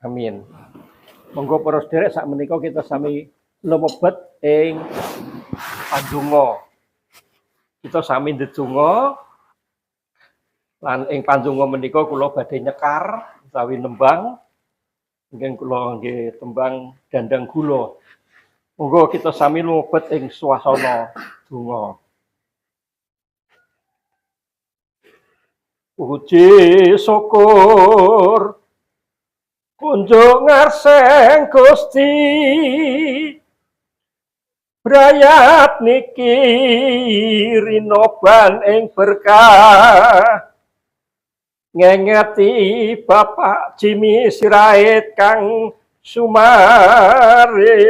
Amin. Monggo para sedherek sakmenika kita sami lumebet ing pandonga. Kita sami ndedonga lan ing pandonga menika kula badhe nyekar utawi nembang ingkang kula nggih tembang Dandang Gula. Monggo kita sami lumebet ing swasana donga. Puji syukur kunjung ngarseng Gusti brayat niki rinoban ing berkah ngengeti Bapak Jimmy Sirait kang sumare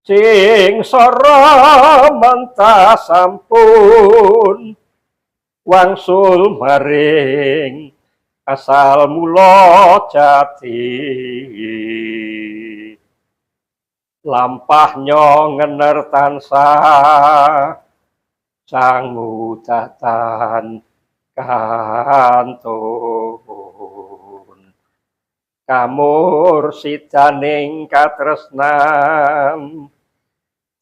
sing sora mentah sampun wangsul maring asal mula jati lampahnya ngener tansah sangu datan kantun kamur sidaning katresnan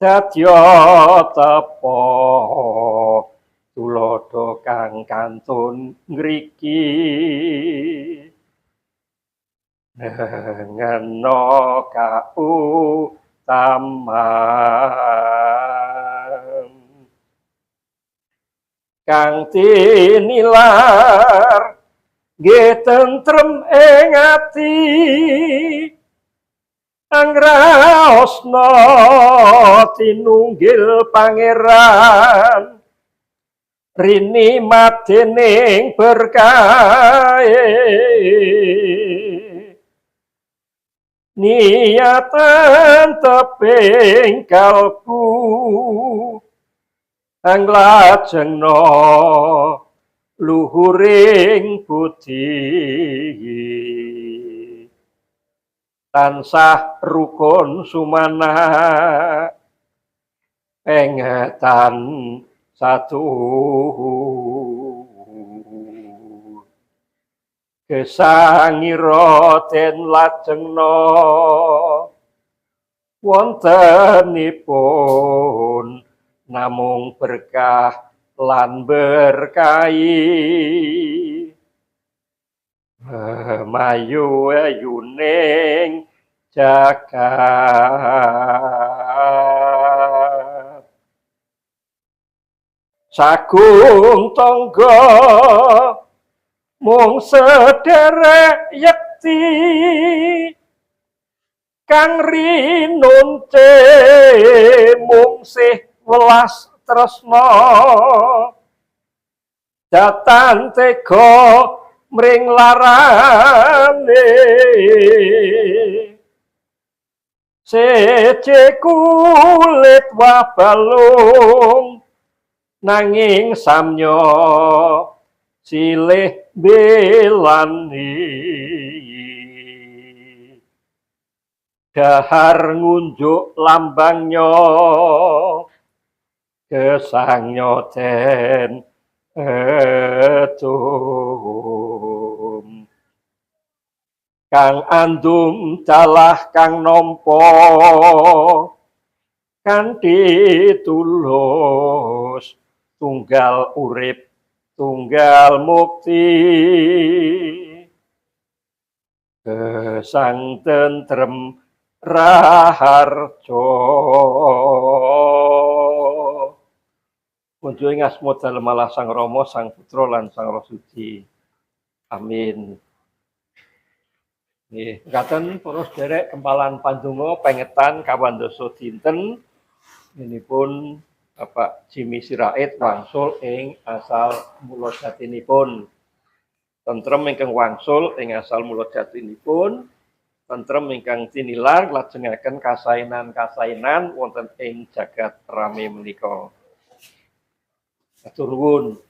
dadya tepa tulodo kang kantun ngriki ngeno kautaman kang tinilar nggih tentrem ing ati angraosna tinunggil pangeran rini madening berkahe niatan teping kalbu anglajengna luhuring budi tansah rukun sumana pengetan satu kesangira den lajengna wontenipun namung berkah lan berkahi mayu ayuning jagat sagung tangga mung sederek yekti kang rinunce mung sih welas tresna datan tega mring larane seje kulit wabalung nanging samya silih belani dahar ngunjuk lambangnya gesangnya den edum kang andum dalah kang nampa kanthi tulus tunggal urip tunggal mukti gesang tentrem raharja kunjungi asma dalem Allah Sang Rama Sang Putra lan Sang Roh Suci amin. Nggih ngaten para sedherek kempalan pandonga pengetan kawandasa dinten menipun Bapak Jimmy Sirait wangsul ing asal mula jatinipun tentrem ingkang wangsul ing asal mula jatinipun tentrem ingkang tinilar lajengaken kasainan-kasainan wonten ing jagat rame menika. Atur nuwun.